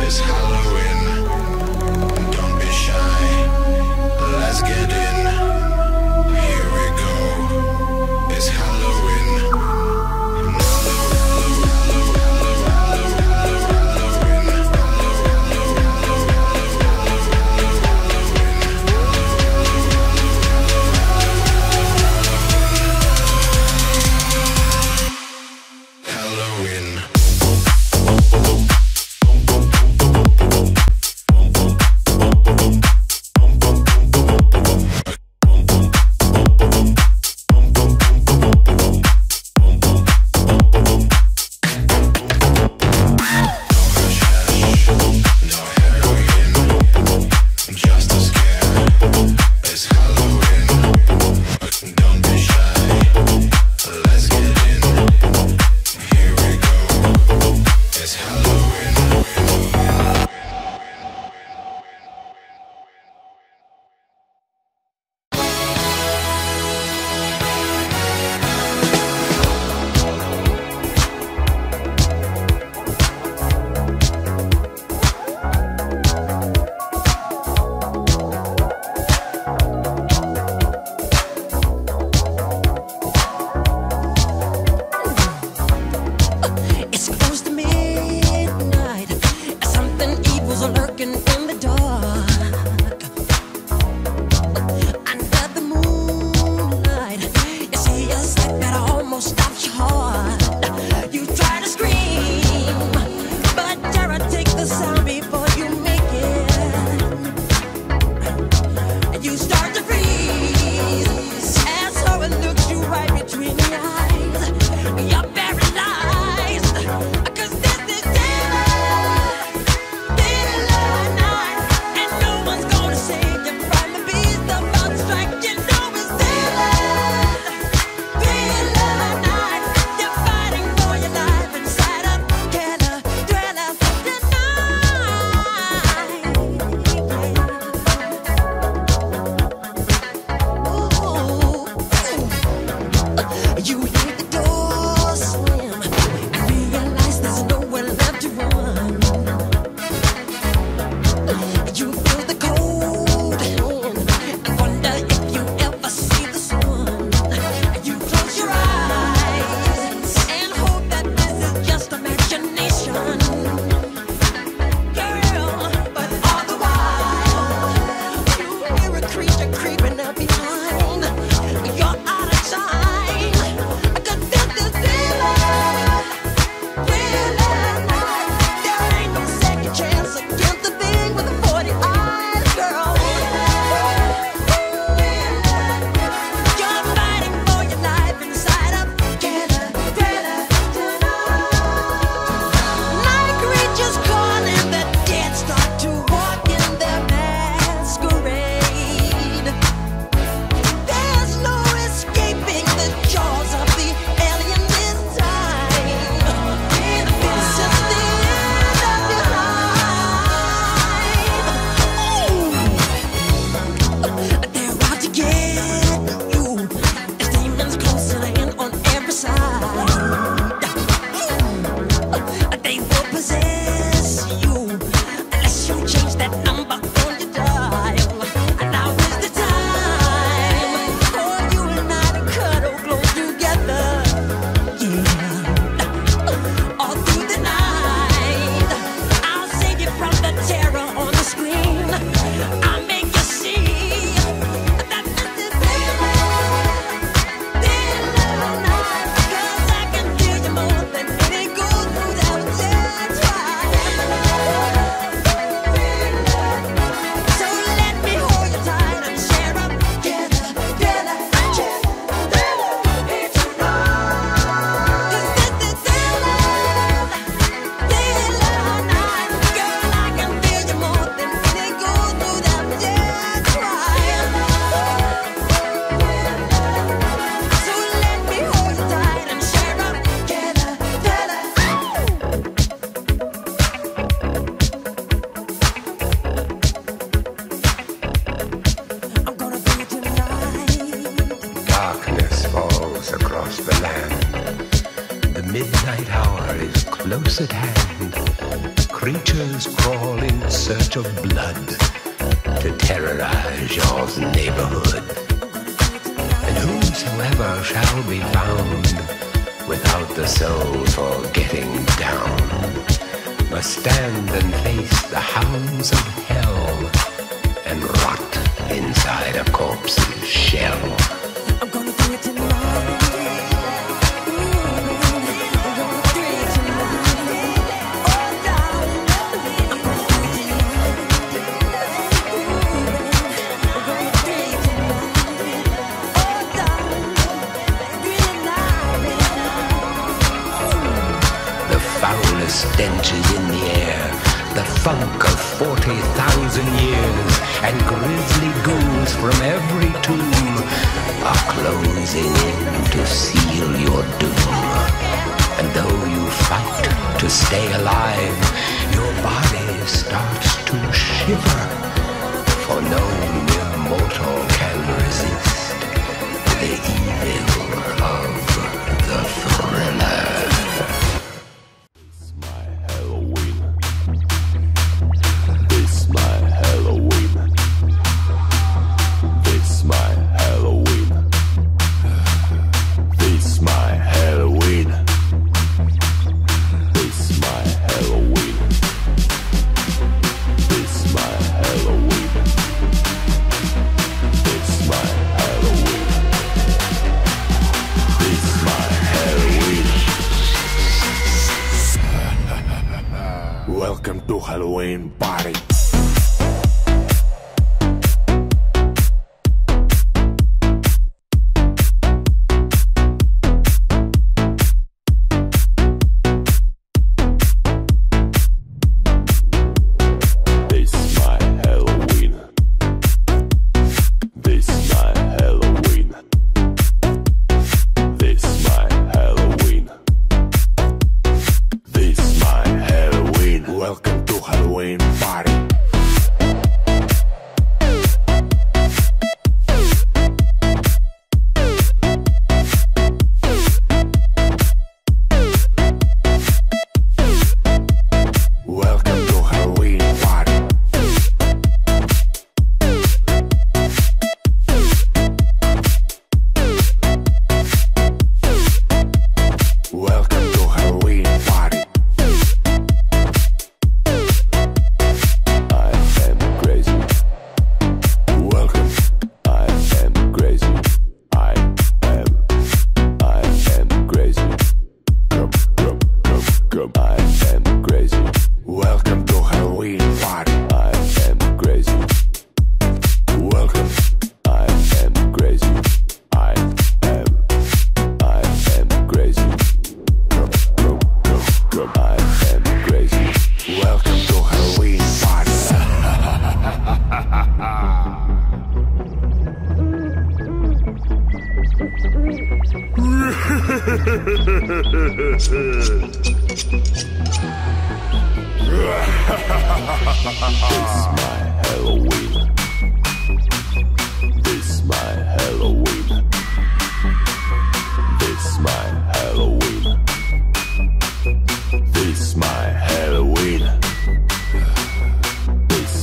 It's Halloween. Don't be shy. Let's get in. Here we go. It's Halloween. midnight hour is close at hand. creatures crawl in search of blood to terrorize your neighborhood. And whosoever shall be found without the soul for getting down must stand and face the hounds of hell and rot inside a corpse's shell. I'm gonna do it tonight. Stench is in the air, the funk of 40,000 years, and grisly ghouls from every tomb are closing in to seal your doom. And though you fight to stay alive, your body starts to shiver, for no mere mortal can resist the evil of the thriller. Welcome to Halloween party. Welcome to Halloween party. Welcome to Halloween party. Welcome to Halloween party. Welcome to Halloween party. I am crazy. Welcome. I am crazy. I am crazy. Come. I am crazy. Welcome to Halloween party. This my Halloween. This my Halloween. This my Halloween. This my Halloween. This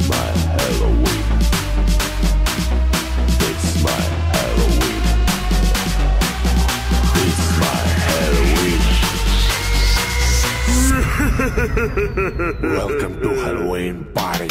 my Halloween. This my Halloween. This my Halloween. Welcome to Halloween party.